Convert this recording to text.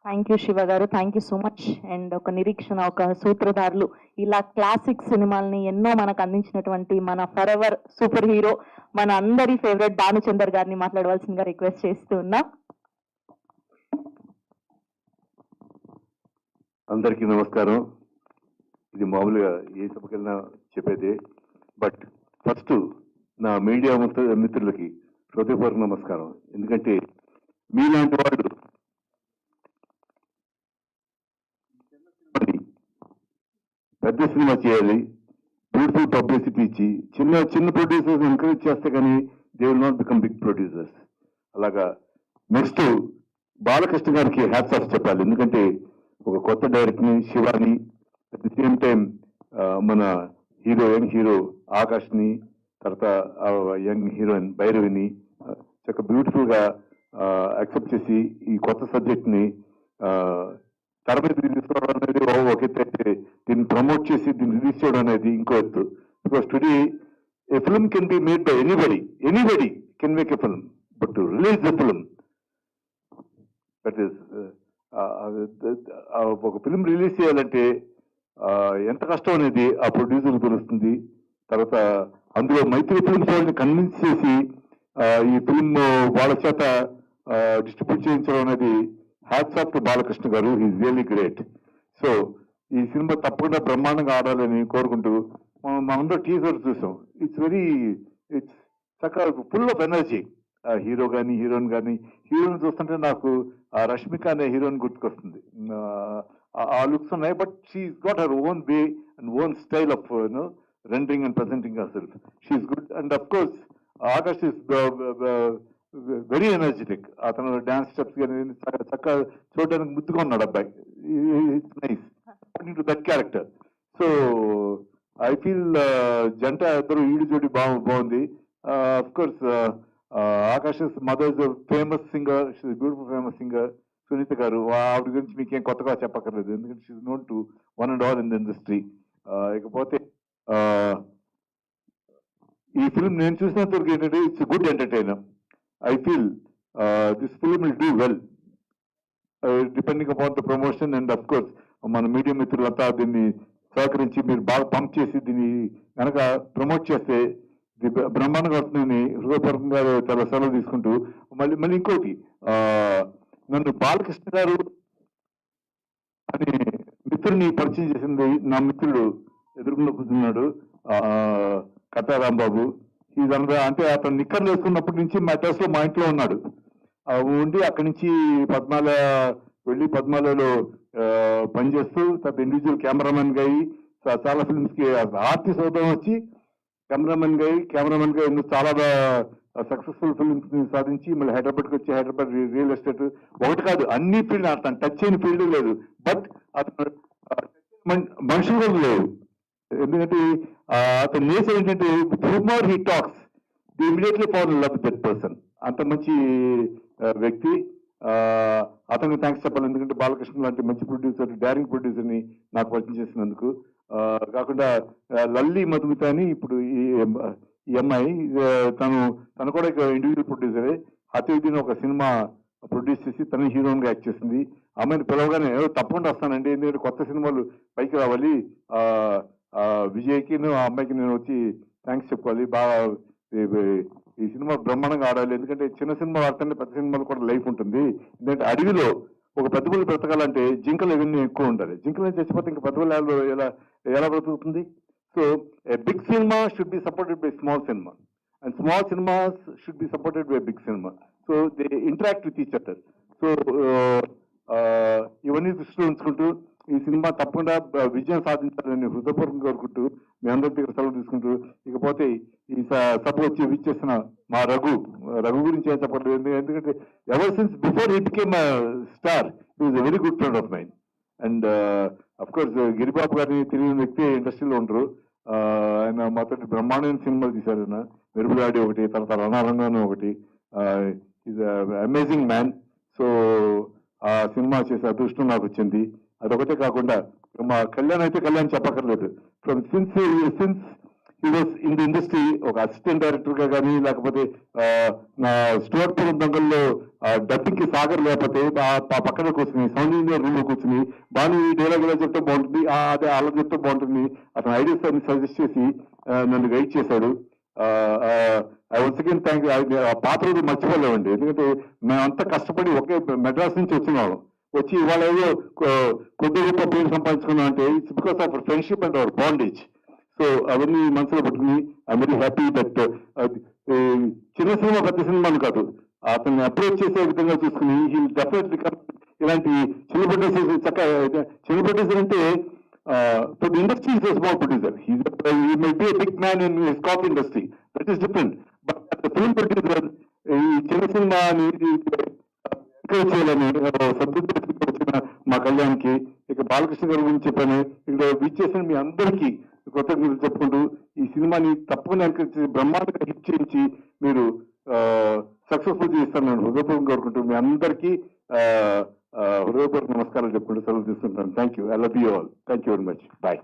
Thank you Shiva గారు, thank you so much. And ఒక నిరీక్షణ, ఒక సూత్రధారులు, ఇలా క్లాసిక్ సినిమాల్ని ఎన్నో మనకు అందించినటువంటి మన ఫర్ ఎవర్ సూపర్ హీరో, మన అందరి ఫేవరెట్ భానుచందర్ గారిని మాట్లాడవలసిందిగా రిక్వెస్ట్ చేస్తూ ఉన్నా. అందరికీ నమస్కారం. ఇది మామూలుగా ఏ సభకెళ్ళినా చెప్పేదే, బట్ ఫస్ట్ నా మీడియా మిత్రులకి హృదయపూర్వక నమస్కారం. ఎందుకంటే మీలాంటి వాళ్ళు పెద్ద సినిమా చేయాలి, బ్యూటిఫుల్ పబ్లిసిటీ ఇచ్చి చిన్న చిన్న ప్రొడ్యూసర్స్ ఎంకరేజ్ చేస్తే కానీ they will not become big producers. అలాగా నెక్స్ట్ బాలకృష్ణ గారికి హ్యాట్స్ ఆఫ్ చెప్పాలి. ఎందుకంటే ఒక కొత్త డైరెక్టర్ని, Shivani, at the same time మన యంగ్ హీరో ఆకాష్ని, తర్వాత యంగ్ హీరోయిన్ భైరవిని చక్క బ్యూటిఫుల్ గా యాక్సెప్ట్ చేసి ఈ కొత్త సబ్జెక్ట్ ని తెర మీద తీసుకోవడం అనేది ఒక ఎత్తు అయితే, దీన్ని ప్రమోట్ చేసి దీన్ని రిలీజ్ చేయడం అనేది ఇంకో ఎత్తు. Because today a film can be made by anybody can make a film, but to release the film, that is ఒక ఫిల్మ్ రిలీజ్ చేయాలంటే ఎంత కష్టం అనేది ఆ ప్రొడ్యూసర్కి తెలుస్తుంది. తర్వాత అందులో మైత్రి ఫిల్మ్స్ వాళ్ళని కన్విన్స్ చేసి ఈ ఫిల్మ్ వాళ్ళ చేత డిస్ట్రిబ్యూట్ చేయించడం అనేది hats off to Balakrishna garu. Is really great. So ఈ సినిమా తప్పకుండా బ్రహ్మాండంగా ఆడాలని కోరుకుంటూ, మనందరూ టీజర్ చూసాం. ఇట్స్ చక్కగా ఫుల్ ఆఫ్ ఎనర్జీ. హీరో కానీ హీరోయిన్ కానీ, హీరోయిన్ చూస్తుంటే నాకు రష్మిక అనే హీరోయిన్ గుర్తుకొస్తుంది. ఆ లుక్స్ ఉన్నాయి, but she's got her own way and own style of rendering and presenting herself. She is good, and of course Akash is very energetic. Atanu dance steps gaani chakka చూడడానికి ముద్దుగా ఉన్నాడు అబ్బాయి. It's nice according to that character. So I feel జంట ఇద్దరు ఈడు జోడి బాగుంది. Of course Akash's mother is a famous singer. She is a beautiful famous singer, Sunitha గారు. ఆవిడ గురించి మీకేం కొత్తగా చెప్పక్కర్లేదు, ఎందుకంటే she is known to one and all in the industry. ఇకపోతే ఈ ఫిల్మ్ నేను చూసినంత వరకు ఏంటంటే it's good entertainer. I feel this film will do well depending upon the promotion. And of course మన మీడియా మిత్రులంతా దీన్ని సహకరించి మీరు బాగా పంప్ చేసి దీన్ని కనుక ప్రమోట్ చేస్తే ఇది బ్రహ్మాండంగా వస్తుందని హృదయపూర్వకంగా చాలా సెలవు తీసుకుంటూ, మళ్ళీ ఇంకోటి, నన్ను బాలకృష్ణ గారు అనే మిత్రుడిని పరిచయం చేసింది నా మిత్రుడు ఎదురుకుండా కూర్చున్నాడు, కట్టా రాంబాబు. ఇదంతా అంటే అతను నిక్కర్లు వేసుకున్నప్పటి నుంచి మెడ్రాస్ లో మా ఇంట్లో ఉన్నాడు. ఉండి అక్కడి నుంచి పద్మాలలో పనిచేస్తూ తర్వాత ఇండివిజువల్ కెమెరామెన్ గా అయ్యి చాలా ఫిల్మ్స్ కి ఆర్టిస్ట్ అవుతాం వచ్చి కెమెరామెన్ గా ఎన్నో చాలా సక్సెస్ఫుల్ ఫిల్మ్స్ ని సాధించి మళ్ళీ హైదరాబాద్కి వచ్చి హైదరాబాద్ రియల్ ఎస్టేట్ ఒకటి కాదు అన్ని ఫీల్డ్ అతను టచ్ అయిన ఫీల్డ్ లేదు. బట్ అతను మనుషులు కూడా లేవు. ఎందుకంటే అతని నేచర్ ఏంటంటే humour he talks, the immediately fall in love with that person. అంత మంచి వ్యక్తి. అతనికి థ్యాంక్స్ చెప్పాలి, ఎందుకంటే బాలకృష్ణ లాంటి మంచి ప్రొడ్యూసర్, డైరెక్ట్ ప్రొడ్యూసర్ని నాకు పరిచయం చేసినందుకు. కాకుండా లల్లి మధుమిత అని ఇప్పుడు ఈ అమ్మాయి, తను కూడా ఇండివిజువల్ ప్రొడ్యూసరే. అతిథిని ఒక సినిమా ప్రొడ్యూస్ చేసి తన హీరోయిన్ గా యాక్ట్ చేసింది. అమ్మాయిని పిలవగానే తప్పకుండా వస్తానండి, ఎందుకంటే కొత్త సినిమాలు పైకి రావాలి, విజయ్కి ఆ అమ్మాయికి నేను వచ్చి థ్యాంక్స్ చెప్పుకోవాలి, బాగా ఈ సినిమా బ్రహ్మాండంగా ఆడాలి. ఎందుకంటే చిన్న సినిమా ఆడుతుంటే పెద్ద సినిమాలు కూడా లైఫ్ ఉంటుంది. ఎందుకంటే అడవిలో ఒక పెద్ద పులి బ్రతకాలంటే జింకలు ఇవన్నీ ఎక్కువ ఉండాలి. జింకలు చచ్చిపోతే ఇంకా పెద్ద పులి ఎలా బ్రతుకుతుంది? So a big cinema should be supported by small cinema, and small cinemas should be supported by big cinema. So they interact with each other. So ఇవన్నీ దృష్టిలో ఉంచుకుంటూ ఈ సినిమా తప్పకుండా విజయం సాధించాలని హృదయపూర్వకంగా కోరుకుంటూ మీ అందరి దగ్గర సెలవు తీసుకుంటూ, ఇకపోతే ఈ సభ వచ్చి విచ్చేసిన మా రఘు గురించి ఏం చెప్పలేదు. ఎందుకంటే ever since before he became star he was a very good friend of mine. And of course Giribabu గారిని తెలియని వ్యక్తి ఇండస్ట్రీలో ఉండరు. ఆయన మాతో బ్రహ్మాండమైన సినిమాలు తీశారు. ఆయన మెరుపులాడి ఒకటి, తర్వాత రణరంగాను ఒకటి. Is amazing man. సో ఆ సినిమా చేసే అదృష్టం నాకు వచ్చింది. అదొకటే కాకుండా మా కళ్యాణ్ అయితే కళ్యాణ్ చెప్పక్కర్లేదు. Since he was in the industry ఒక అసిస్టెంట్ డైరెక్టర్ గా కానీ లేకపోతే నా స్టోర్పురం దొంగల్లో డబ్బింగ్ కి సాగర్ లేకపోతే ఆ పక్కన కూర్చుని సౌండ్ ఇంజనీర్ రూమ్ లో కూర్చుని బాను ఈ డైలాగ్ ఇలా చెప్తే బాగుంటుంది అదే అలా చెప్తే బాగుంటుంది అతను ఐడియాస్ అన్ని సజెస్ట్ చేసి నన్ను గైడ్ చేశాడు. ఐ వన్స్ అగైన్ థ్యాంక్ పాత రోజు మర్చిపోలేమండి. ఎందుకంటే మేమంతా కష్టపడి ఒకే మెడ్రాస్ నుంచి వచ్చినాము. వచ్చి ఇవాళ ఏదో కొద్ది గొప్ప పేరు సంపాదించుకున్నాం అంటే it's because of friendship and hour bondage. So అవన్నీ మనసులో పెట్టుకుని ఐఎమ్ వెరీ హ్యాపీ దట్ చిన్న సినిమా పెద్ద సినిమాను కాదు, అతన్ని అప్రోచ్ చేసే విధంగా చూసుకుని హీ డెఫినెట్లీ ఇలాంటి చిన్న ప్రొడ్యూసర్ చక్కగా చిన్న ప్రొడ్యూసర్ అంటే for the industry is a small producer. He may be a big man in his coffee industry. That is different. But as a film producer, ఈ చిన్న సినిమా ఎంకరేజ్ చేయాలని subject వచ్చిన మా కళ్యాణ్కి, ఇక బాలకృష్ణ గారి గురించి చెప్పాను, ఇక్కడ విచ్చేసిన మీ అందరికీ కృతజ్ఞతలు చెప్పుకుంటూ ఈ సినిమాని తప్పకుండా ఎంకరేజ్ చేసి బ్రహ్మాండంగా హిట్ చేయించి మీరు సక్సెస్ఫుల్ చేస్తాను హృదయపూర్వకంగా కోరుకుంటూ మీ అందరికీ హృదయపూర్వక నమస్కారాలు చెప్పుకుంటూ సెలవు తీసుకుంటాను. Thank you. I love you all. Thank you very much. Bye.